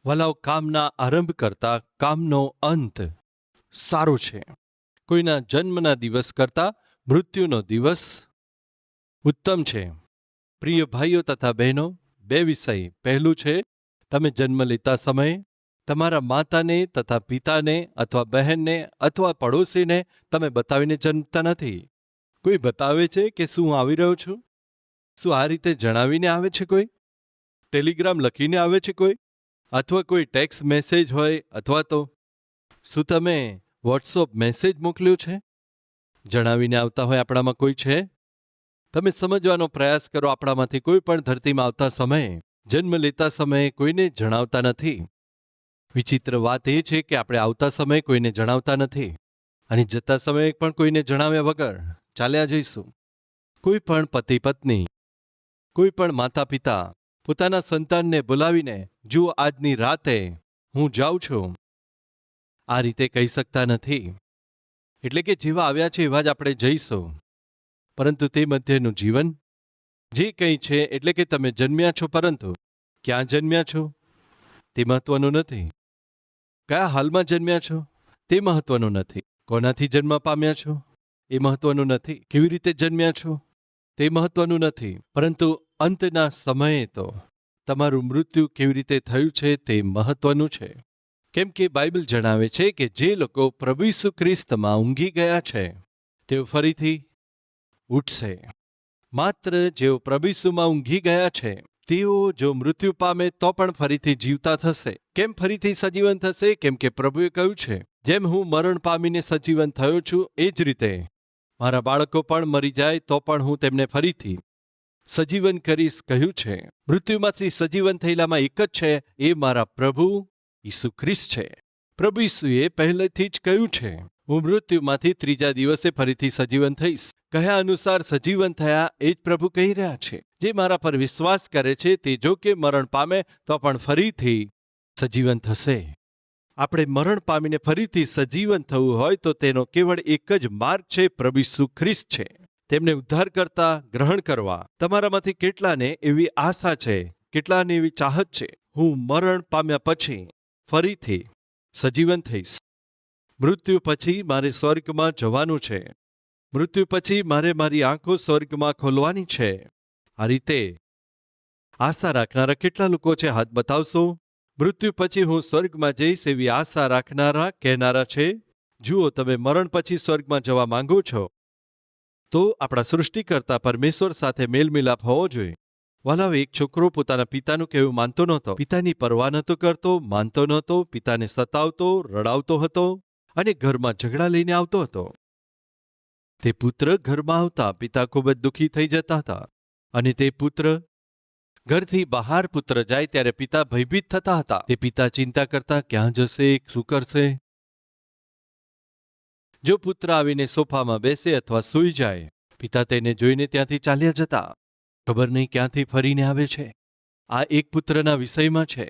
વલાવ કામના આરંભ કરતા કામનો અંત સારો છે. કોઈના જન્મના દિવસ કરતા મૃત્યુનો દિવસ ઉત્તમ છે. પ્રિય ભાઈઓ તથા બહેનો, બે વિષય. પહેલું છે, તમે જન્મ લેતા સમયે તમારા માતાને તથા પિતાને અથવા બહેનને અથવા પડોશીને તમે બતાવીને જન્મતા નથી. કોઈ બતાવે છે કે શું હું આવી રહ્યો છું? શું આ રીતે જણાવીને આવે છે કોઈ? ટેલિગ્રામ લખીને આવે છે કોઈ? અથવા કોઈ ટેક્સ્ટ મેસેજ હોય અથવા તો શું તમે વોટ્સઅપ મેસેજ મોકલ્યો છે? જણાવીને આવતા હોય આપણામાં કોઈ છે? તમે સમજવાનો પ્રયાસ કરો, આપણામાંથી કોઈ પણ ધરતીમાં આવતા સમયે, જન્મ લેતા સમયે કોઈને જણાવતા નથી. વિચિત્ર વાત એ છે કે આપણે આવતા સમયે કોઈને જણાવતા નથી અને જતા સમયે પણ કોઈને જણાવ્યા વગર ચાલ્યા જઈશું. કોઈ પણ પતિ પત્ની, કોઈ પણ માતા પિતા પોતાના સંતાનને બોલાવીને, જુઓ આજની રાતે હું જાઉં છું, આ રીતે કહી શકતા નથી. એટલે કે જેવા આવ્યા છે એવા જ આપણે જઈશું. પરંતુ તે મધ્યનું જીવન જે કંઈ છે, એટલે કે તમે જન્મ્યા છો, પરંતુ ક્યાં જન્મ્યા છો તે મહત્વનું નથી. કયા હાલમાં જન્મ્યા છો તે મહત્વનું નથી. કોનાથી જન્મ પામ્યા છો એ મહત્વનું નથી. કેવી રીતે જન્મ્યા છો તે મહત્વનું નથી. પરંતુ અંતના સમયે તો તમારું મૃત્યુ કેવી રીતે થયું છે તે મહત્વનું છે. કેમ કે બાઇબલ જણાવે છે કે જે લોકો પ્રભુ ઈસુ ખ્રિસ્તમાં ઊંઘી ગયા છે તેઓ ફરીથી ઉઠશે. માત્ર જેઓ પ્રભુ ઈસુમાં ઊંઘી ગયા છે તેઓ જો મૃત્યુ પામે તો પણ ફરીથી જીવતા થશે. કેમ ફરીથી સજીવન થશે? કેમ કે પ્રભુએ કહ્યું છે, જેમ હું મરણ પામીને સજીવન થયો છું એ જ રીતે મારા બાળકો પણ મરી જાય તો પણ હું તેમને ફરીથી સજીવન કરીશ કહ્યું છે. મૃત્યુમાંથી સજીવન થયેલામાં એક જ છે, એ મારા પ્રભુ ઈસુ ખ્રિસ્ત છે. પ્રભુ ઈસુએ પહેલેથી જ કહ્યું છે, હું મૃત્યુમાંથી ત્રીજા દિવસે ફરીથી સજીવન થઈશ. કહ્યા અનુસાર સજીવન થયા એ જ પ્રભુ કહી રહ્યા છે. જે મારા પર વિશ્વાસ કરે છે તે જો કે મરણ પામે તો પણ ફરીથી સજીવન થશે. આપણે મરણ પામીને ફરીથી સજીવન થવું હોય તો તેનો કેવળ એક જ માર્ગ છે, પ્રભુ ઈસુ ખ્રિસ્ત છે. તેમને ઉદ્ધાર કરતા ગ્રહણ કરવા. તમારામાંથી કેટલાને એવી આશા છે, કેટલાને એવી ચાહત છે, હું મરણ પામ્યા પછી ફરીથી સજીવન થઈશ. મૃત્યુ પછી મારે સ્વર્ગમાં જવાનું છે. મૃત્યુ પછી મારે મારી આંખો સ્વર્ગમાં ખોલવાની છે. આ રીતે આશા રાખનારા કેટલા લોકો છે? હાથ બતાવશો. મૃત્યુ પછી હું સ્વર્ગમાં જઈશ એવી આશા રાખનારા કહેનારા છે. જુઓ, તમે મરણ પછી સ્વર્ગમાં જવા માંગો છો તો આપણા સૃષ્ટિકર્તા પરમેશ્વર સાથે મેલમિલાપ હોવો જોઈએ. વહાલાઓ, એક છોકરો પોતાના પિતાનું કહેવું માનતો નહોતો. પિતાની પરવા નહોતો કરતો, માનતો નહોતો, પિતાને સતાવતો, રડાવતો હતો અને ઘરમાં ઝઘડા લઈને આવતો હતો. તે પુત્ર ઘરમાં આવતા પિતા ખૂબ જ દુઃખી થઈ જતા હતા અને તે પુત્ર ઘરથી બહાર પુત્ર જાય ત્યારે પિતા ભયભીત થતા હતા. તે પિતા ચિંતા કરતા, ક્યાં જશે, શું કરશે? જો પુત્ર આવીને સોફામાં બેસે અથવા સૂઈ જાય, પિતા તેને જોઈને ત્યાંથી ચાલ્યા જતા. ખબર નહીં ક્યાંથી ફરીને આવે છે. આ એક પુત્રના વિષયમાં છે.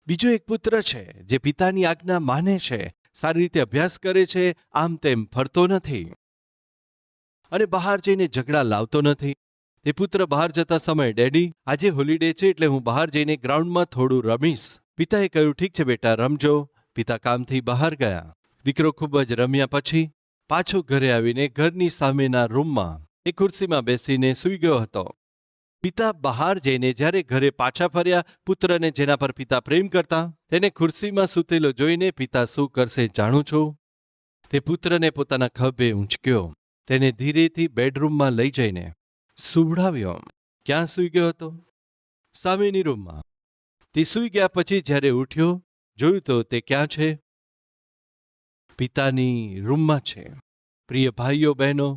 બીજો એક પુત્ર છે જે પિતાની આજ્ઞા માને છે, સારી રીતે અભ્યાસ કરે છે, આમ તેમ ફરતો નથી અને બહાર જઈને ઝઘડા લાવતો નથી. તે પુત્ર બહાર જતા સમયે, ડેડી આજે હોલિડે છે એટલે હું બહાર જઈને ગ્રાઉન્ડમાં થોડું રમીશ. પિતાએ કહ્યું, ઠીક છે બેટા, રમજો. પિતા કામથી બહાર ગયા. દીકરો ખૂબ જ રમ્યા પછી પાછો ઘરે આવીને ઘરની સામેના રૂમમાં એક ખુરશીમાં બેસીને સૂઈ ગયો હતો. પિતા બહાર જઈને જ્યારે ઘરે પાછા ફર્યા, પુત્રને જેના પર પિતા પ્રેમ કરતા તેને ખુરશીમાં સૂતેલો જોઈને પિતા શું કરશે જાણું છો? તે પુત્રને પોતાના ખભે ઊંચક્યો, તેને ધીરેથી બેડરૂમમાં લઈ જઈને સુવડાવ્યો. ક્યાં સૂઈ ગયો હતો? સામેની રૂમમાં. તે સૂઈ ગયા પછી જ્યારે ઉઠ્યો, જોયું તો તે ક્યાં છે? પિતાની રૂમમાં છે. પ્રિય ભાઈઓ બહેનો,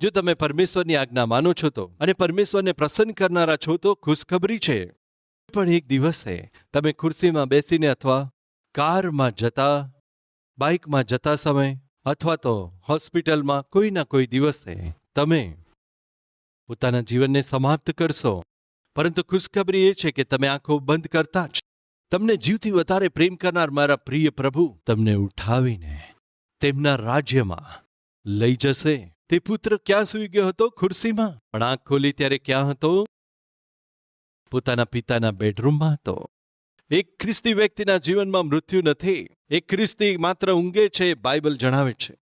જો તમે પરમેશ્વરની આજ્ઞા માનો છો તો અને પરમેશ્વરને પ્રસન્ન કરનારા છો તો ખુશખબરી છે. પણ એક દિવસે તમે ખુરશીમાં બેસીને અથવા કારમાં જતા, બાઇકમાં જતા સમય અથવા તો હોસ્પિટલમાં કોઈના કોઈ દિવસે તમે પોતાના જીવનને સમાપ્ત કરશો. પરંતુ ખુશખબરી એ છે કે તમે આંખો બંધ કરતા જ તમને જીવથી વધારે પ્રેમ કરનાર મારા પ્રિય પ્રભુ તમને ઉઠાવીને તેમના રાજ્યમાં લઈ જશે. તે પુત્ર ક્યાં સૂઈ ગયો હતો? ખુરશીમાં. પણ આંખ ખોલી ત્યારે ક્યાં હતો? પોતાના પિતાના બેડરૂમમાં હતો. એક ખ્રિસ્તી વ્યક્તિના જીવનમાં મૃત્યુ નથી. એક ખ્રિસ્તી માત્ર ઊંઘે છે, બાઇબલ જણાવે છે.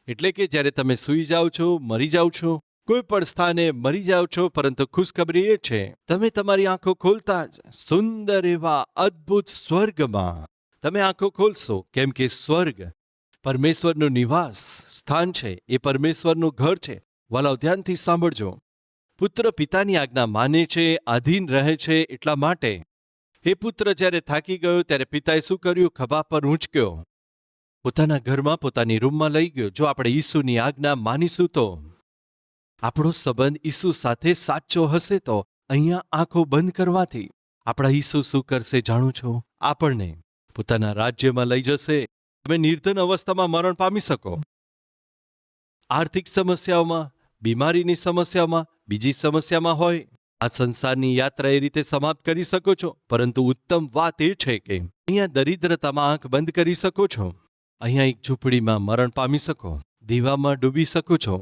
એટલે કે જ્યારે તમે સૂઈ જાઓ છો, મરી જાઓ છો, કોઈ પણ સ્થાને મરી જાઓ છો, પરંતુ ખુશખબરી એ છે તમે તમારી આંખો ખોલતા જ સુંદર એવા અદ્ભુત સ્વર્ગમાં તમે આંખો ખોલશો. કેમ કે સ્વર્ગ પરમેશ્વરનું નિવાસ સ્થાન છે, એ પરમેશ્વરનું ઘર છે. વાલાઓ, ધ્યાનથી સાંભળજો. પુત્ર પિતાની આજ્ઞા માને છે, આધીન રહે છે. એટલા માટે એ પુત્ર જ્યારે થાકી ગયો ત્યારે પિતાએ શું કર્યું? ખભા પર ઊંચક્યો, પોતાના ઘરમાં પોતાની રૂમમાં લઈ ગયો. જો આપણે ઈસુની આજ્ઞા માનીશું તો આપણો સંબંધ ઈસુ સાથે સાચો હશે તો અહીંયા આંખો બંધ કરવાથી આપણા ઈસુ શું કરશે જાણો છો? આપણને પોતાના રાજ્યમાં લઈ જશે. તમે નિર્ધન અવસ્થામાં મરણ પામી શકો, આર્થિક સમસ્યાઓમાં, બીમારીની સમસ્યામાં, બીજી સમસ્યામાં હોય. આ સંસારની યાત્રા એ રીતે સમાપ્ત કરી શકો છો. પરંતુ ઉત્તમ વાત એ છે કે અહીંયા દરિદ્રતામાં આંખ બંધ કરી શકો છો. અહીંયા એક ઝૂંપડીમાં મરણ પામી શકો, દીવામાં ડૂબી શકો છો,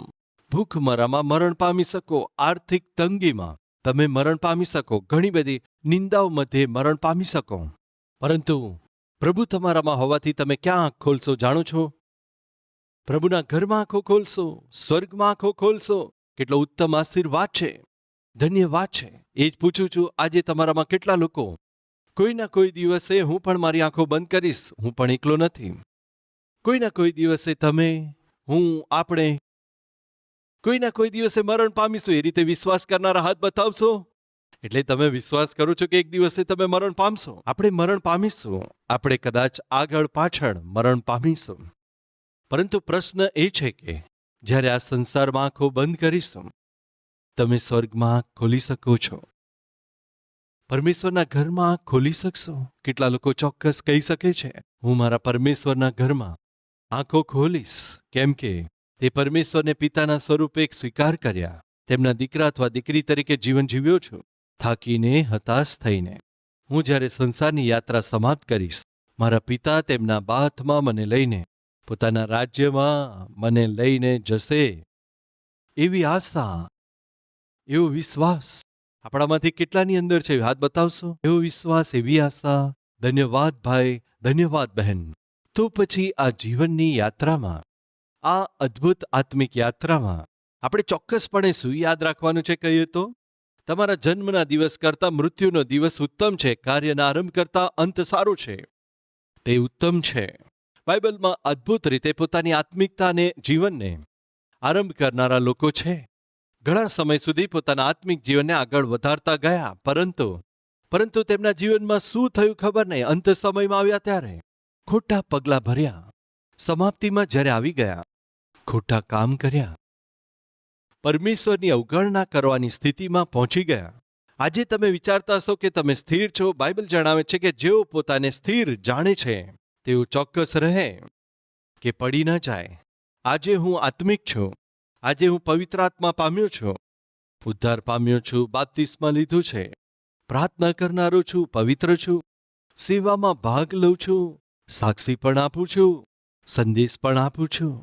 ભૂખમરામાં મરણ પામી શકો, આર્થિક તંગીમાં તમે મરણ પામી શકો, ઘણી બધી નિંદાઓ મધ્યે મરણ પામી શકો. પરંતુ પ્રભુ તમારામાં હોવાથી તમે ક્યાં આંખ ખોલશો જાણો છો? પ્રભુના ઘરમાં આંખો ખોલશો, સ્વર્ગમાં આંખો ખોલશો. કેટલો ઉત્તમ આશીર્વાદ છે, ધન્યવાદ છે. એ જ પૂછું છું, આજે તમારામાં કેટલા લોકો કોઈના કોઈ દિવસે હું પણ મારી આંખો બંધ કરીશ, હું પણ એકલો નથી. કોઈના કોઈ દિવસે તમે, હું, આપણે કોઈના કોઈ દિવસે મરણ પામીશું. એ રીતે વિશ્વાસ કરનારા હાથ બતાવશો. એટલે તમે વિશ્વાસ કરો છો કે એક દિવસે તમે મરણ પામશો? આપણે મરણ પામીશું. આપણે કદાચ આગળ પાછળ મરણ પામીશું. પરંતુ પ્રશ્ન એ છે કે જ્યારે આ સંસારમાં આંખો બંધ કરીશું, તમે સ્વર્ગમાં આંખ ખોલી શકો છો, પરમેશ્વરના ઘરમાં આંખ ખોલી શકશો. કેટલા લોકો ચોક્કસ કહી શકે છે, હું મારા પરમેશ્વરના ઘરમાં આંખો ખોલીશ. કેમ કે તે પરમેશ્વરને પિતાના સ્વરૂપે એક સ્વીકાર કર્યા, તેમના દીકરા અથવા દીકરી તરીકે જીવન જીવ્યો છું. થાકીને, હતાશ થઈને હું જ્યારે સંસારની યાત્રા સમાપ્ત કરીશ, મારા પિતા તેમના બાથમાં મને લઈને પોતાના રાજ્યમાં મને લઈને જશે. એવી આશા, એવો વિશ્વાસ આપણામાંથી કેટલાની અંદર છે? હાથ બતાવશો. એવો વિશ્વાસ, એવી આશા. ધન્યવાદ ભાઈ, ધન્યવાદ બહેન. તો પછી આ જીવનની યાત્રામાં, આ અદ્ભુત આત્મિક યાત્રામાં આપણે ચોક્કસપણે શું યાદ રાખવાનું છે કહીએ તો? તમારા જન્મના દિવસ કરતાં મૃત્યુનો દિવસ ઉત્તમ છે. કાર્યના આરંભ કરતાં અંત સારો છે. તે ઉત્તમ છે. બાઇબલમાં અદ્ભુત રીતે પોતાની આત્મિકતાને, જીવનને આરંભ કરનારા લોકો છે. ઘણા સમય સુધી પોતાના આત્મિક જીવનને આગળ વધારતા ગયા, પરંતુ તેમના જીવનમાં શું થયું ખબર નહીં. અંત સમયમાં આવ્યા ત્યારે ખોટા પગલાં ભર્યા, સમાપ્તિમાં જ્યારે આવી ગયા, ખોટા કામ કર્યા, પરમેશ્વરની અવગણના કરવાની સ્થિતિમાં પહોંચી ગયા. આજે તમે વિચારતા હશો કે તમે સ્થિર છો. બાઇબલ જણાવે છે કે જેઓ પોતાને સ્થિર જાણે છે તેઓ ચોક્કસ રહે કે પડી ન જાય. આજે હું આત્મિક છું, આજે હું પવિત્ર આત્મા પામ્યો છું, ઉદ્ધાર પામ્યો છું, બાપ્તિસ્મા લીધું છે, પ્રાર્થના કરનારો છું, પવિત્ર છું, સેવામાં ભાગ લઉં છું, સાક્ષી પણ આપું છું, સંદેશ પણ આપું છું.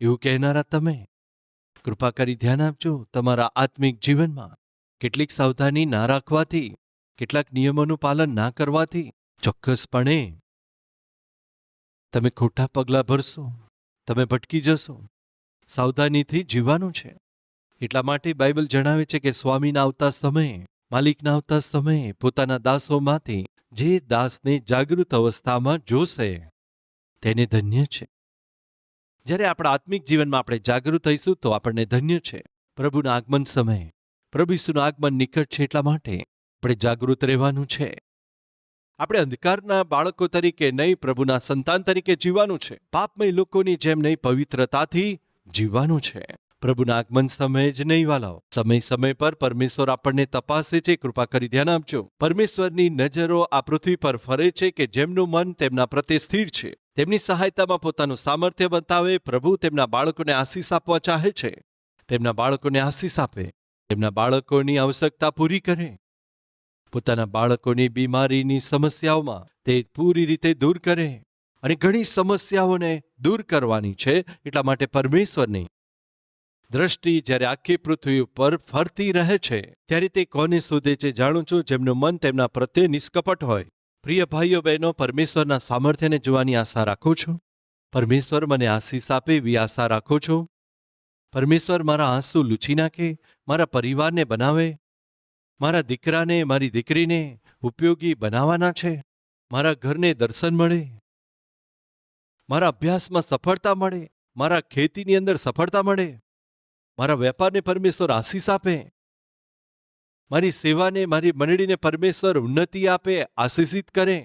એવું કહેનારા તમે કૃપા કરી ધ્યાન આપજો. તમારા આત્મિક જીવનમાં કેટલીક સાવધાની ના રાખવાથી, કેટલાક નિયમોનું પાલન ના કરવાથી ચોક્કસપણે તમે ખોટા પગલાં ભરશો, તમે ભટકી જશો. સાવધાનીથી જીવવાનું છે. એટલા માટે બાઇબલ જણાવે છે કે સ્વામીના આવતા સમયે, માલિકના આવતા સમયે પોતાના દાસોમાંથી જે દાસને જાગૃત અવસ્થામાં જોશે તેને ધન્ય છે. જ્યારે આપણા આત્મિક જીવનમાં આપણે જાગૃત થઈશું તો આપણને ધન્ય છે. પ્રભુના આગમન સમયે, પ્રભુ ઈસુનું આગમન નિકટ છે. એટલા માટે આપણે જાગૃત રહેવાનું છે. આપણે અંધકારના બાળકો તરીકે નહીં, પ્રભુના સંતાન તરીકે જીવવાનું છે. પાપમય લોકોની જેમ નહીં, પવિત્રતાથી જીવવાનું છે. પ્રભુના આગમન સમયે જ નહીં વાલાઓ, સમય સમય પર પરમેશ્વર આપણને તપાસે છે. કૃપા કરી ધ્યાન આપજો. પરમેશ્વરની નજરો આ પૃથ્વી પર ફરે છે કે જેમનું મન તેમના પ્રત્યે સ્થિર છે, તેમની સહાયતામાં પોતાનું સામર્થ્ય બતાવે. પ્રભુ તેમના બાળકોને આશીષ આપવા ચાહે છે. તેમના બાળકોને આશીષ આપે, તેમના બાળકોની આવશ્યકતા પૂરી કરે, પોતાના બાળકોની બીમારીની સમસ્યાઓમાં તે પૂરી રીતે દૂર કરે. અને ઘણી સમસ્યાઓને દૂર કરવાની છે. એટલા માટે પરમેશ્વરની દ્રષ્ટિ જ્યારે આખી પૃથ્વી ઉપર ફરતી રહે છે ત્યારે તે કોને શોધે છે જાણો છો? જેમનું મન તેમના પ્રત્યે નિષ્કપટ હોય, પ્રિય ભાઈઓ બહેનો, પરમેશ્વરના સામર્થ્યને જોવાની આશા રાખું છું. પરમેશ્વર મને આશીષ આપે એવી આશા રાખું છું. પરમેશ્વર મારા આંસુ લૂછી નાખે, મારા પરિવારને બનાવે, મારા દીકરાને મારી દીકરીને ઉપયોગી બનાવવાના છે. મારા ઘરને દર્શન મળે, મારા અભ્યાસમાં સફળતા મળે, મારા ખેતીની અંદર સફળતા મળે, મારા વેપારને પરમેશ્વર આશીષ આપે, મારી સેવાને મારી મંડળીને પરમેશ્વર ઉન્નતિ આપે, આશીષિત કરે.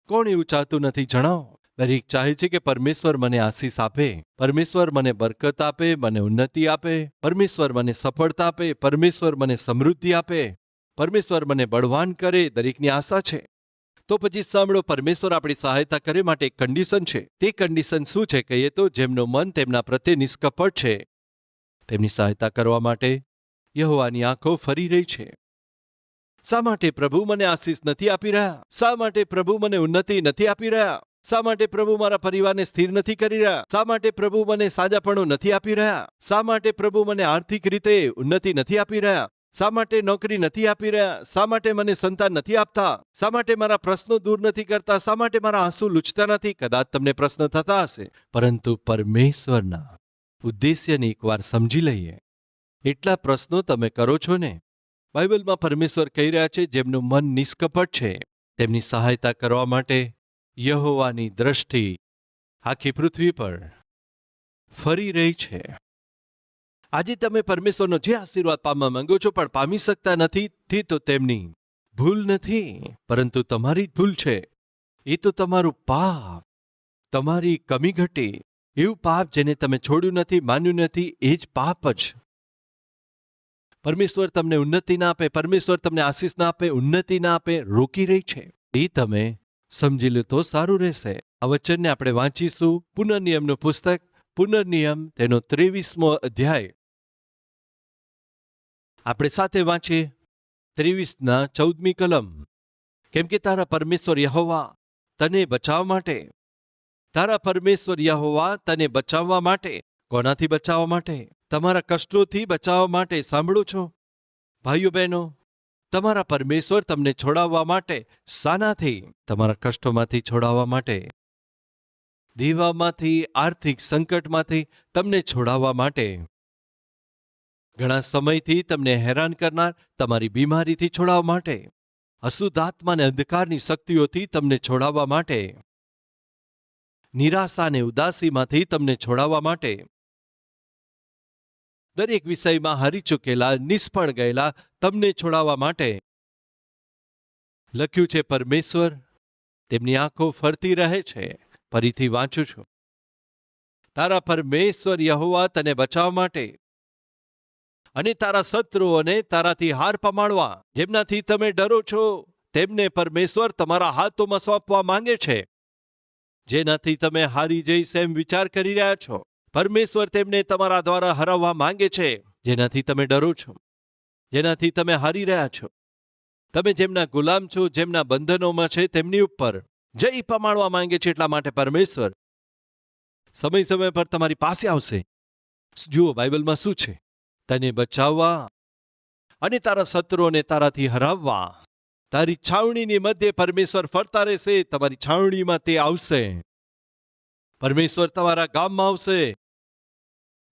કોણ એવું ચાહતું નથી? જણાવો. દરેક ચાહે છે કે પરમેશ્વર મને આશીષ આપે, પરમેશ્વર મને બરકત આપે, મને ઉન્નતિ આપે, પરમેશ્વર મને સફળતા આપે, પરમેશ્વર મને સમૃદ્ધિ આપે, પરમેશ્વર મને બળવાન કરે. દરેકની આશા છે. તો પછી સાંભળો, પરમેશ્વર આપણી સહાયતા કરે માટે એક કન્ડિશન છે. તે કન્ડિશન શું છે કહીએ તો, જેમનું મન તેમના પ્રત્યે નિષ્કપટ છે તેમની સહાયતા કરવા માટે યહોવાની આંખો ફરી રહી છે. શા માટે પ્રભુ મને આશીષ નથી આપી રહ્યા? શા માટે પ્રભુ મને ઉન્નતિ નથી આપી રહ્યા? શા માટે પ્રભુ મારા પરિવારને સ્થિર નથી કરી રહ્યા? શા માટે પ્રભુ મને સાજાપણું નથી આપી રહ્યા? શા માટે પ્રભુ મને આર્થિક રીતે ઉન્નતિ નથી આપી રહ્યા? શા માટે નોકરી નથી આપી રહ્યા? શા માટે મને સંતાન નથી આપતા? શા માટે મારા પ્રશ્નો દૂર નથી કરતા? શા માટે મારા આંસુ લૂછતા નથી? કદાચ તમને પ્રશ્ન થતા હશે, પરંતુ પરમેશ્વરના ઉદ્દેશ્યને એકવાર સમજી લઈએ. એટલા પ્રશ્નો તમે કરો છો ને? બાઇબલમાં પરમેશ્વર કહી રહ્યા છે, જેમનું મન નિષ્કપટ છે તેમની સહાયતા કરવા માટે યહોવાની દ્રષ્ટિ આખી પૃથ્વી પર ફરી રહી છે. આજે તમે પરમેશ્વરનો જે આશીર્વાદ પામવા માંગો છો પણ પામી શકતા નથી, તો તેમની ભૂલ નથી, પરંતુ તમારી જ ભૂલ છે. એ તો તમારું પાપ, તમારી કમી ઘટી, એવું પાપ જેને તમે છોડ્યું નથી, માન્યું નથી, એ જ પાપ જ. પરમેશ્વર તમને ઉન્નતિ ના આપે, પરમેશ્વર તમને આશીષ ના આપે, ઉન્નતિ ના આપે, રોકી રહી છે. એ તમે સમજી લો તો સારું રહેશે. આ વચનને આપણે વાંચીશું. પુનર્નિયમનું પુસ્તક, પુનર્નિયમ તેનો 23મો અધ્યાય આપણે સાથે વાંચીએ. 23ના 14મી કલમ. કેમ કે તારા પરમેશ્વર યહોવા તને બચાવવા માટે, તારા પરમેશ્વર યહોવા તને બચાવવા માટે. કોનાથી બચાવવા માટે? તમારા કષ્ટોથી બચાવવા માટે. સાંભળો છો ભાઈઓ બહેનો? તમારા પરમેશ્વર તમને છોડાવવા માટે. શાનાથી? તમારા કષ્ટોમાંથી છોડાવવા માટે, દેવામાંથી, આર્થિક સંકટમાંથી તમને છોડાવવા માટે, ઘણા સમયથી તમને હેરાન કરનાર તમારી બીમારીથી છોડાવવા માટે, અશુદ્ધ આત્મા અને અંધકારની શક્તિઓથી તમને છોડાવવા માટે, નિરાશા અને ઉદાસીમાંથી તમને છોડાવવા માટે, દરેક વિષયમાં હારી ચૂકેલા, નિષ્ફળ ગયેલા તમને છોડાવવા માટે. લખ્યું છે, પરમેશ્વર તેમની આંખો ફરતી રહે છે. ફરીથી વાંચું છું. તારા પરમેશ્વર યહોવા તને બચાવવા માટે અને તારા શત્રુઓને તારાથી હાર પમાડવા. જેમનાથી તમે ડરો છો તેમને પરમેશ્વર તમારા હાથોમાં સોંપવા માંગે છે. જેનાથી તમે હારી જઈશ એમ વિચાર કરી રહ્યા છો, પરમેશ્વર તેમને તમારા દ્વારા હરાવવા માંગે છે. જેનાથી તમે ડરો છો, જેનાથી તમે હારી રહ્યા છો, તમે જેમના ગુલામ છો, જેમના બંધનોમાં છે, તેમની ઉપર જય પમાડવા માંગે છે. એટલા માટે પરમેશ્વર સમય સમય પર તમારી પાસે આવશે. જુઓ બાઇબલમાં શું છે. તને બચાવવા અને તારા શત્રુઓને તારાથી હરાવવા. તારી છાવણીની મધ્યે પરમેશ્વર ફરતા રહેશે. તમારી છાવણીમાં તે આવશે. પરમેશ્વર તમારા ગામમાં આવશે.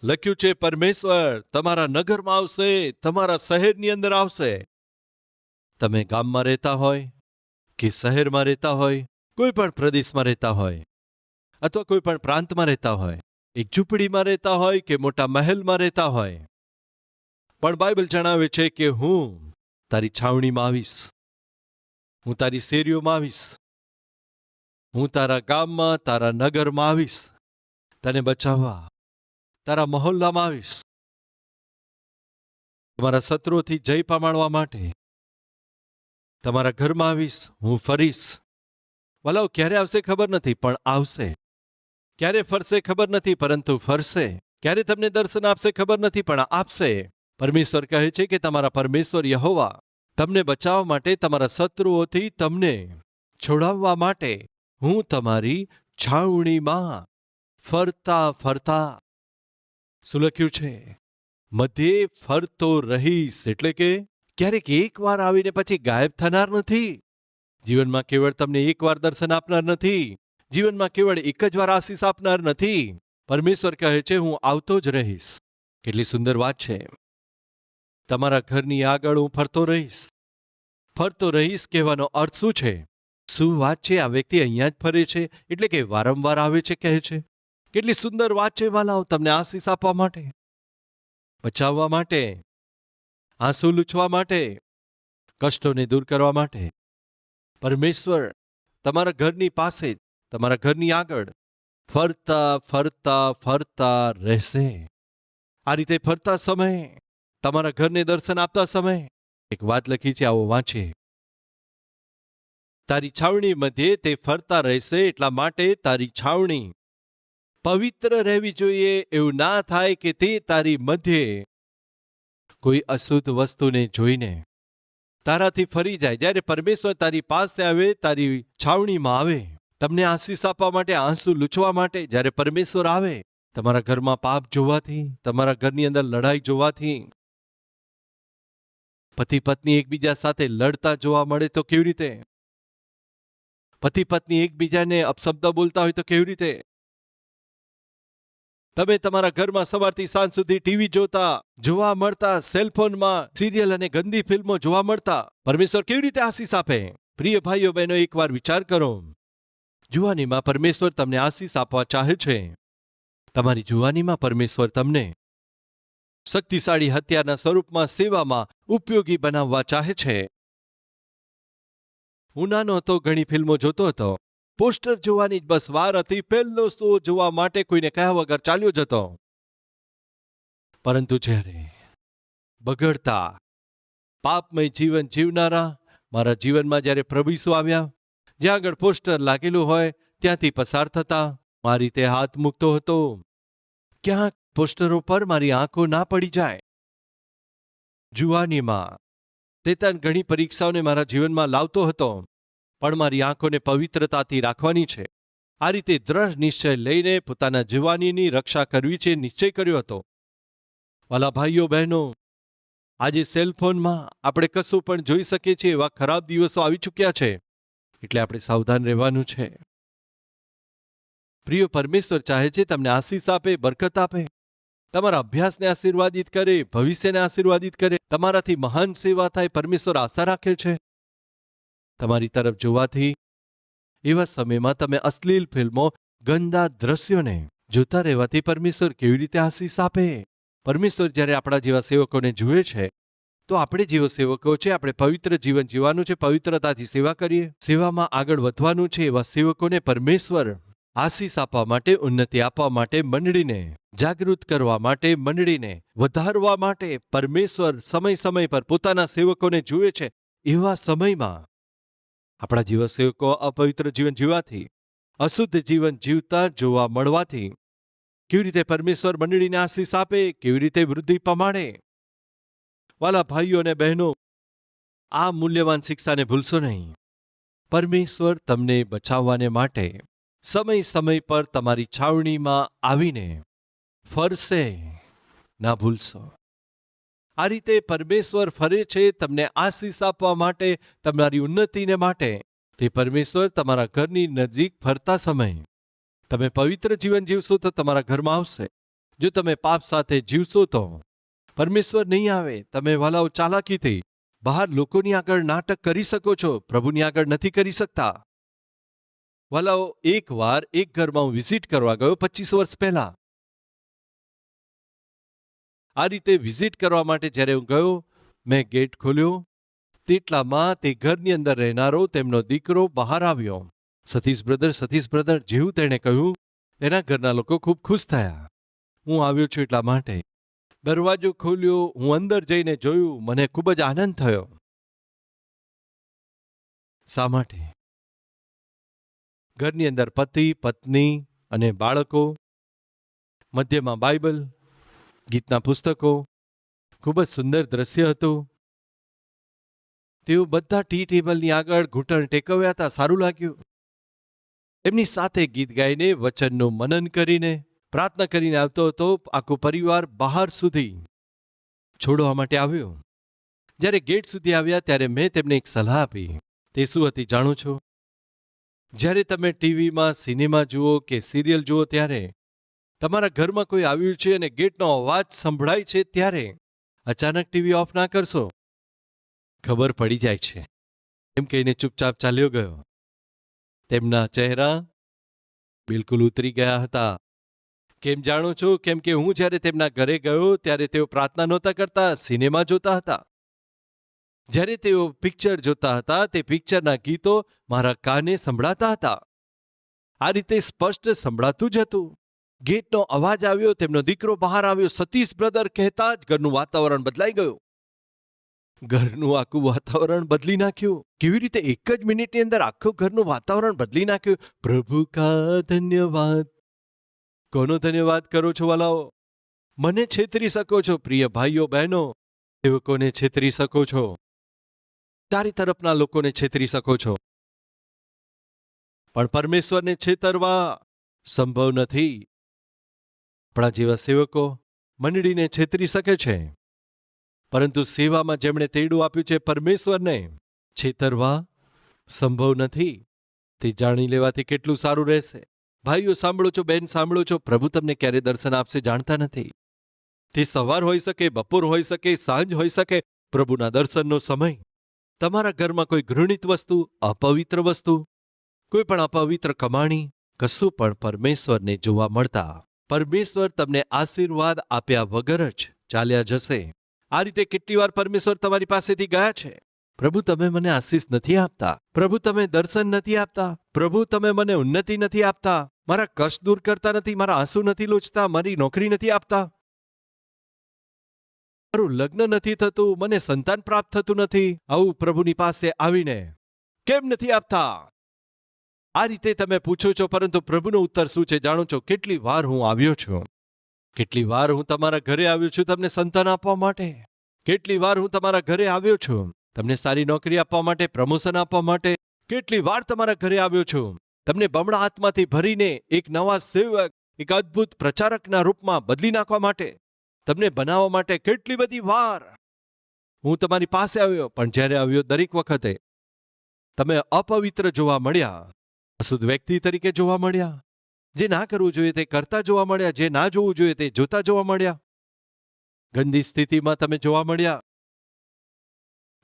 લખ્યું છે, પરમેશ્વર તમારા નગરમાં આવશે, તમારા શહેરની અંદર આવશે. તમે ગામમાં રહેતા હોય કે શહેરમાં રહેતા હોય, કોઈ પણ પ્રદેશમાં રહેતા હોય, અથવા કોઈ પણ પ્રાંતમાં રહેતા હોય, એક ઝૂંપડીમાં રહેતા હોય કે મોટા મહેલમાં રહેતા હોય, પણ બાઇબલ જણાવે છે કે હું તારી છાવણીમાં આવીશ, હું તારી શેરીઓમાં આવીશ, હું તારા ગામમાં, તારા નગરમાં આવીશ, તને બચાવવા, તારા મહોલ્લામાં આવીશ, તમારા શત્રુઓથી જય પમાડવા માટે, તમારા ઘરમાં આવીશ, હું ફરીશ. વલાઓ ક્યારે આવશે ખબર નથી, પણ આવશે. ક્યારે ફરશે ખબર નથી, પરંતુ ફરશે. ક્યારે તમને દર્શન આપશે ખબર નથી, પણ આપશે. પરમેશ્વર કહે છે કે તમારા પરમેશ્વર યહોવા તમને બચાવવા માટે, તમારા શત્રુઓથી તમને છોડાવવા માટે હું તમારી છાવણીમાં ફરતા ફરતા. શું લખ્યું છે? મધ્યે ફરતો રહીશ. એટલે કે ક્યારેક એકવાર આવીને પછી ગાયબ થનાર નથી. જીવનમાં કેવળ તમને એકવાર દર્શન આપનાર નથી, જીવનમાં કેવળ એક જ વાર આશીષ આપનાર નથી. પરમેશ્વર કહે છે હું આવતો જ રહીશ. કેટલી સુંદર વાત છે. તમારા ઘરની આગળ હું ફરતો રહીશ. ફરતો રહીશ કહેવાનો અર્થ શું છે? શું વાત છે? આ વ્યક્તિ અહીંયા જ ફરે છે એટલે કે વારંવાર આવે છે કહે છે. કેટલી સુંદર વાત છે વાલાઓ, તમને આશીષ આપવા માટે, બચાવવા માટે, આંસુ લૂછવા માટે, કષ્ટોને દૂર કરવા માટે. પરમેશ્વર તમારા ઘરની પાસે જ, તમારા ઘરની આગળ ફરતા ફરતા ફરતા રહેશે. આ રીતે ફરતા સમયે, તમારા ઘરને દર્શન આપતા સમયે એક વાત લખી છે, આવો વાંચીએ. તારી છાવણી મધ્યે તે ફરતા રહેશે, એટલા માટે તારી છાવણી પવિત્ર રહેવી જોઈએ. એવું ના થાય કે તે તારી મધ્યે કોઈ અશુદ્ધ વસ્તુને જોઈને તારાથી ફરી જાય. જ્યારે પરમેશ્વર તારી પાસે આવે, તારી છાવણીમાં આવે, તમને આશીષ આપવા માટે, આંસુ લૂછવા માટે, જ્યારે પરમેશ્વર આવે, તમારા ઘરમાં પાપ જોવાથી, તમારા ઘરની અંદર લડાઈ જોવાથી, પતિ પત્ની એકબીજા સાથે લડતા જોવા મળે તો કેવી રીતે? પતિ પત્ની એકબીજાને અપશબ્દ બોલતા હોય તો કેવી રીતે? તમે તમારા ઘરમાં સવારથી સાંજ સુધી ટીવી જોવા મળતા, સેલફોનમાં સિરિયલ અને ગંદી ફિલ્મો જોવા મળતા, પરમેશ્વર કેવી રીતે આશીષ આપે? પ્રિય ભાઈઓ બહેનો, એકવાર વિચાર કરો. જુવાનીમાં પરમેશ્વર તમને આશીષ આપવા ચાહે છે. તમારી જુવાનીમાં પરમેશ્વર તમને શક્તિશાળી હથિયારના સ્વરૂપમાં સેવામાં ઉપયોગી બનાવવા ચાહે છે. હું નાનો હતો, ઘણી ફિલ્મો જોતો હતો. પોસ્ટર જોવાની જ બસ વાર હતી. પહેલો શો જોવા માટે કોઈને કહ્યા વગર ચાલ્યો જતો. પરંતુ જ્યારે બગડતા પાપમય જીવન જીવનારા મારા જીવનમાં જ્યારે પ્રભુ ઈસુ આવ્યા, જ્યાં આગળ પોસ્ટર લાગેલું હોય ત્યાંથી પસાર થતા, મારી તે હાથ મૂકતો હતો. ક્યાંક પોસ્ટરો પર મારી આંખો ના પડી જાય. જુવાનીમાં શેતાન ઘણી પરીક્ષાઓને મારા જીવનમાં લાવતો હતો, પણ મારી આંખોને પવિત્રતાથી રાખવાની છે. આ રીતે દ્રઢ નિશ્ચય લઈને પોતાના જુવાનીની રક્ષા કરવી છે, નિશ્ચય કર્યો હતો. વાલા ભાઈઓ બહેનો, આજે સેલફોનમાં આપણે કશું પણ જોઈ શકીએ છીએ. એવા ખરાબ દિવસો આવી ચૂક્યા છે, એટલે આપણે સાવધાન રહેવાનું છે. પ્રિય પરમેશ્વર ચાહે છે તમને આશીષ આપે, બરકત આપે, તમારા અભ્યાસને આશીર્વાદિત કરે, ભવિષ્યને આશીર્વાદિત કરે, તમારાથી મહાન સેવા થાય. પરમેશ્વર આશા રાખે છે. તમારી તરફ જોવાથી એવા સમયમાં તમે અશ્લીલ ફિલ્મો, ગંદા દ્રશ્યોને જોતા રહેવાથી પરમેશ્વર કેવી રીતે આશીષ આપે? પરમેશ્વર જ્યારે આપણા જેવા સેવકોને જુએ છે, તો આપણે જેવો સેવકો છે, આપણે પવિત્ર જીવન જીવવાનું છે, પવિત્રતાથી સેવા કરીએ, સેવામાં આગળ વધવાનું છે. એવા સેવકોને પરમેશ્વર આશીષ આપવા માટે, ઉન્નતિ આપવા માટે, મંડળીને જાગૃત કરવા માટે, મંડળીને વધારવા માટે પરમેશ્વર સમય સમય પર પોતાના સેવકોને જુએ છે. એવા સમયમાં આપણા જેવા સેવકો અપવિત્ર જીવન જીવવાથી, અશુદ્ધ જીવન જીવતા જોવા મળવાથી કેવી રીતે પરમેશ્વર મંડળીને આશીષ આપે, કેવી રીતે વૃદ્ધિ પમાડે? વાલા ભાઈઓ અને બહેનો, આ મૂલ્યવાન શિક્ષાને ભૂલશો નહીં. પરમેશ્વર તમને બચાવવાને માટે સમય સમય પર તમારી છાવણીમાં આવીને ફરશે, ના ભૂલશો. આ રીતે પરમેશ્વર ફરે છે તમને આશીષ આપવા માટે, તમારી ઉન્નતિને માટે. તે પરમેશ્વર તમારા ઘરની નજીક ફરતા સમયે તમે પવિત્ર જીવન જીવશો તો તમારા ઘરમાં આવશે. જો તમે પાપ સાથે જીવશો તો પરમેશ્વર નહીં આવે. તમે વાલાઓ ચાલાકીથી બહાર લોકોની આગળ નાટક કરી શકો છો, પ્રભુની આગળ નથી કરી શકતા. વાલાઓ, એકવાર એક ઘરમાં હું વિઝિટ કરવા ગયો 25 વર્ષ પહેલા. આ રીતે વિઝિટ કરવા માટે જ્યારે હું ગયો, મેં ગેટ ખોલ્યો, તેટલામાં તે ઘરની અંદર રહેનારો તેમનો દીકરો બહાર આવ્યો. સતીશ બ્રધર, જેવું તેણે કહ્યું, તેના ઘરના લોકો ખૂબ ખુશ થયા. હું આવ્યો છું એટલા માટે. દરવાજો ખોલ્યો, હું અંદર જઈને જોયું, મને ખૂબ જ આનંદ થયો. શા માટે? ઘરની અંદર પતિ, પત્ની અને બાળકો, મધ્યમાં બાઇબલ, ગીતના પુસ્તકો, ખૂબ જ સુંદર દ્રશ્ય હતું. તેઓ બધા ટી ટેબલની આગળ ઘૂંટણ ટેકવ્યા હતા. સારું લાગ્યું. એમની સાથે ગીત ગાઈને, વચનનું મનન કરીને, પ્રાર્થના કરીને આવતો હતો. આખો પરિવાર બહાર સુધી છોડવા માટે આવ્યો. જ્યારે ગેટ સુધી આવ્યા ત્યારે મેં તેમને એક સલાહ આપી. તે શું હતી જાણો છો? જ્યારે તમે ટીવીમાં સિનેમા જુઓ કે સિરિયલ જુઓ ત્યારે તમારા ઘરમાં કોઈ આવ્યું છે અને ગેટનો અવાજ સંભળાય છે ત્યારે અચાનક ટીવી ઓફ ના કરશો. ખબર પડી જાય છે એમ કહીને ચૂપચાપ ચાલ્યો ગયો. તેમના ચહેરા બિલકુલ ઉતરી ગયા હતા. કેમ જાણો છો? કેમ કે હું જ્યારે તેમના ઘરે ગયો ત્યારે તેઓ પ્રાર્થના નહોતા કરતા, સિનેમા જોતા હતા. જ્યારે તેઓ પિક્ચર જોતા હતા તે પિક્ચરના ગીતો મારા કાને સંભળાતા હતા. આ રીતે સ્પષ્ટ સંભળાતું જ હતું. ગેટનો અવાજ આવ્યો, તેમનો દીકરો બહાર આવ્યો, સતીશ બ્રધર કહેતા જ ઘરનું વાતાવરણ બદલાઈ ગયું. ઘરનું આખું વાતાવરણ બદલી નાખ્યું. કેવી રીતે એક જ મિનિટની અંદર આખું ઘરનું વાતાવરણ બદલી નાખ્યું. પ્રભુ કા ધન્યવાદ. કોનો ધન્યવાદ કરો છો વાલાઓ? મને છેતરી શકો છો પ્રિય ભાઈઓ બહેનો, સેવકોને છેતરી શકો છો, ચારે તરફના લોકોને છેતરી શકો છો, પણ પરમેશ્વરને છેતરવા સંભવ નથી. આપણા જેવા સેવકો મંડળીને છેતરી શકે છે, પરંતુ સેવામાં જેમણે તેડું આપ્યું છે પરમેશ્વરને છેતરવા સંભવ નથી. તે જાણી લેવાથી કેટલું સારું રહેશે. ભાઈઓ સાંભળો છો, બહેન સાંભળો છો, પ્રભુ તમને ક્યારે દર્શન આપશે જાણતા નથી. તે સવાર હોઈ શકે, બપોર હોઈ શકે, સાંજ હોઈ શકે. પ્રભુના દર્શનનો સમય. તમારા ઘરમાં કોઈ ઘૃણિત વસ્તુ, અપવિત્ર વસ્તુ, કોઈ પણ અપવિત્ર કમાણી, કશું પણ પરમેશ્વરને જોવા મળતા પરમેશ્વર તમને આશીર્વાદ આપ્યા વગર જ ચાલ્યા જશે. આ રીતે કેટલી વાર પરમેશ્વર તમારી પાસેથી ગયા છે. પ્રભુ તમે મને આશીષ નથી આપતા, પ્રભુ તમે દર્શન નથી આપતા, પ્રભુ તમે મને ઉન્નતિ નથી આપતા, મારા કષ્ટ દૂર કરતા નથી, મારા આંસુ નથી લૂછતા, મારી નોકરી નથી આપતા, મારું લગ્ન નથી થતું, મને સંતાન પ્રાપ્ત થતું નથી. આવું પ્રભુની પાસે આવીને કેમ નથી આપતા? આ રીતે તમે પૂછો છો, પરંતુ પ્રભુનો ઉત્તર શું છે જાણો છો? કેટલી વાર હું આવ્યો છું, કેટલી વાર હું તમારા ઘરે આવ્યો છું તમને સંતાન આપવા માટે, કેટલી વાર હું તમારા ઘરે આવ્યો છું તમને સારી નોકરી આપવા માટે, પ્રમોશન આપવા માટે, કેટલી વાર તમારા ઘરે આવ્યો છું તમને બમણા હાથમાંથી ભરીને એક નવા સેવક, એક અદ્ભુત પ્રચારકના રૂપમાં બદલી નાખવા માટે, તમને બનાવવા માટે. કેટલી બધી વાર હું તમારી પાસે આવ્યો, પણ જ્યારે આવ્યો દરેક વખતે તમે અપવિત્ર જોવા મળ્યા, અશુદ્ધ વ્યક્તિ તરીકે જોવા મળ્યા, જે ના કરવું જોઈએ તે કરતા જોવા મળ્યા, જે ના જોવું જોઈએ તે જોતા જોવા મળ્યા, ગંદી સ્થિતિમાં તમે જોવા મળ્યા.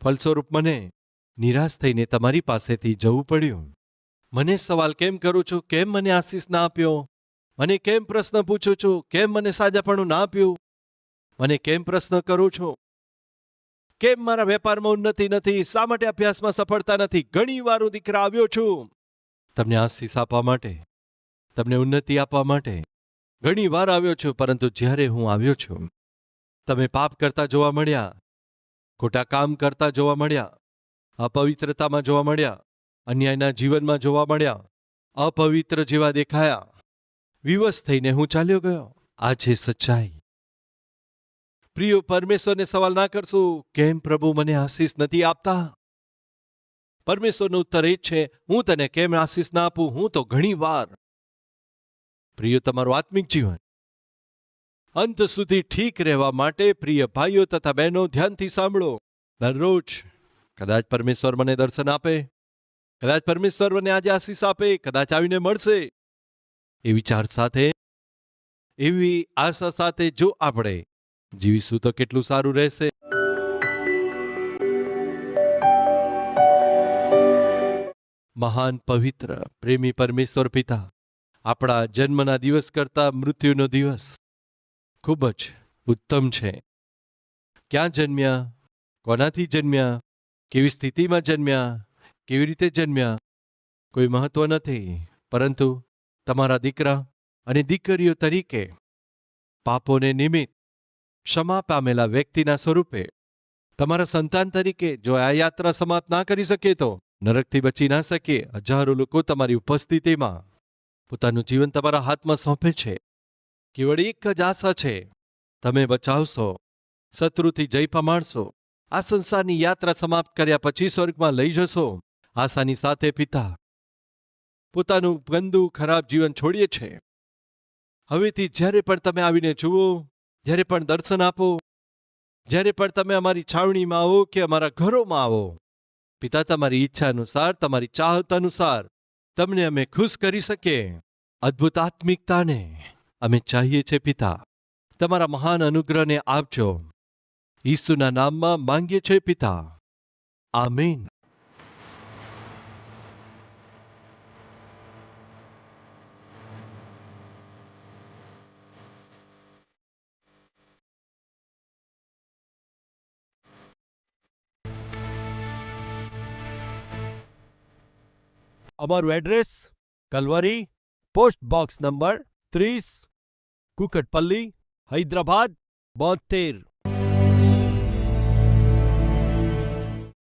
ફલસ્વરૂપ મને નિરાશ થઈને તમારી પાસેથી જવું પડ્યું. મને સવાલ કેમ કરું છું? કેમ મને આશીષ ના આપ્યો? મને કેમ પ્રશ્ન પૂછો છો? કેમ મને સાજાપણું ના આપ્યું? મને કેમ પ્રશ્ન કરો છો? કેમ મારા વેપારમાં ઉન્નતિ નથી? શા માટે અભ્યાસમાં સફળતા નથી? ઘણી વાર હું દીકરા આવ્યો છું તમને આશીષ આપવા માટે, તમને ઉન્નતિ આપવા માટે ઘણી વાર આવ્યો છું, પરંતુ જ્યારે હું આવ્યો છું તમે પાપ કરતા જોવા મળ્યા, ખોટા કામ કરતા જોવા મળ્યા, અપવિત્રતામાં જોવા મળ્યા, અન્યાયના જીવનમાં જોવા મળ્યા, અપવિત્ર જેવા દેખાયા, વિવશ થઈને હું ચાલ્યો ગયો. આ છે સચ્ચાઈ. પ્રિય પરમેશ્વરને સવાલ ના કરશો કેમ પ્રભુ મને આશીષ નથી આપતા? પરમેશ્વરનો ઉત્તર એ જ છે, હું તને કેમ આશીષ ના આપું? હું તો ઘણી વાર. પ્રિય તમારું આત્મિક જીવન અંત સુધી ઠીક રહેવા માટે પ્રિય ભાઈઓ તથા બહેનો ધ્યાનથી સાંભળો. દરરોજ કદાચ પરમેશ્વર મને દર્શન આપે, કદાચ પરમેશ્વર મને આજે આશીષ આપે, કદાચ આવીને મળશે. એ વિચાર સાથે, એવી આશા સાથે જો આપણે જીવીશું તો કેટલું સારું રહેશે. મહાન પવિત્ર પ્રેમી પરમેશ્વર પિતા, આપણા જન્મના દિવસ કરતા મૃત્યુનો દિવસ ખૂબ જ ઉત્તમ છે. ક્યાં જન્મ્યા, કોનાથી જન્મ્યા, કેવી સ્થિતિમાં જન્મ્યા, કેવી રીતે જન્મ્યા, કોઈ મહત્વ નથી, પરંતુ તમારા દીકરા અને દીકરીઓ તરીકે પાપોને નિમિત્ત ક્ષમા પામેલા વ્યક્તિના સ્વરૂપે, તમારા સંતાન તરીકે જો આ યાત્રા સમાપ્ત ના કરી શકીએ તો નરકથી બચી ના શકીએ. હજારો લોકો તમારી ઉપસ્થિતિમાં પોતાનું જીવન તમારા હાથમાં સોંપે છે. કેવળ એક જ આશા છે, તમે બચાવશો, શત્રુથી જય પમાડશો, આ સંસારની યાત્રા સમાપ્ત કર્યા પછી સ્વર્ગમાં લઈ જશો. આશાની સાથે પિતા પોતાનું ગંદુ ખરાબ જીવન છોડીએ છે. હવેથી જ્યારે પણ તમે આવીને જુઓ, જ્યારે પણ દર્શન આપો, જ્યારે પણ તમે અમારી છાવણીમાં આવો કે અમારા ઘરોમાં આવો, પિતા, તમારી ઈચ્છા અનુસાર, તમારી ચાહત અનુસાર તમને અમે ખુશ કરી શકીએ. અદ્ભુત આત્મિકતાને અમે ચાહીએ છીએ પિતા. તમારા મહાન અનુગ્રહને આપજો. ઈસુના નામમાં માંગીએ છીએ પિતા. આમીન. અમારું address Calvary, post box number 30, Kukatpally, Hyderabad 72.